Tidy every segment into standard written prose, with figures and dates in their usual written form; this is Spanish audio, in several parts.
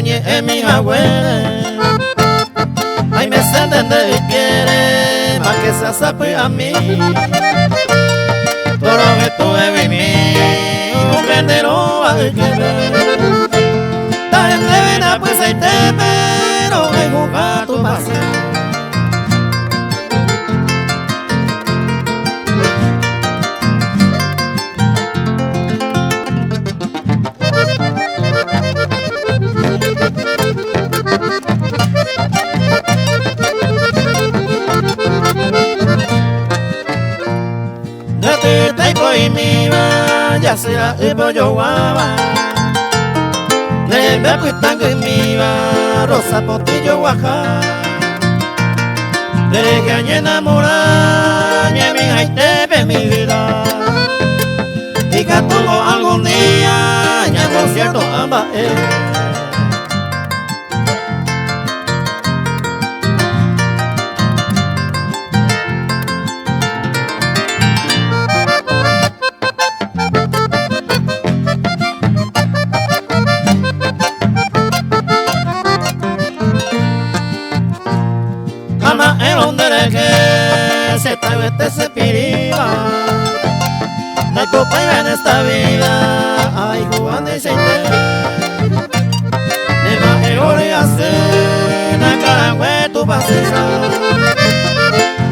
oye en mi abuela. Ay, me sienten de quiere, más que se sabe a mí. Todo lo que tuve vivir, un vendero hay que ver. Ta gente vena pues ahí te pero hay jugar tu pase. Y mi va, ya será el pollo guava. De me tango y mi va, rosa potillo guaja. De que añe enamorada, ya mi haite ve mi vida. Y que todo algún día, ya por cierto ama él. Ama el hombre que se trae se piriba. No hay copa en esta vida, ay Juan de Seite. De más el ore hace, na carangüe tu pasisa.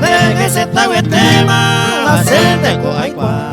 De que se trae tema, hace tengo ay cual.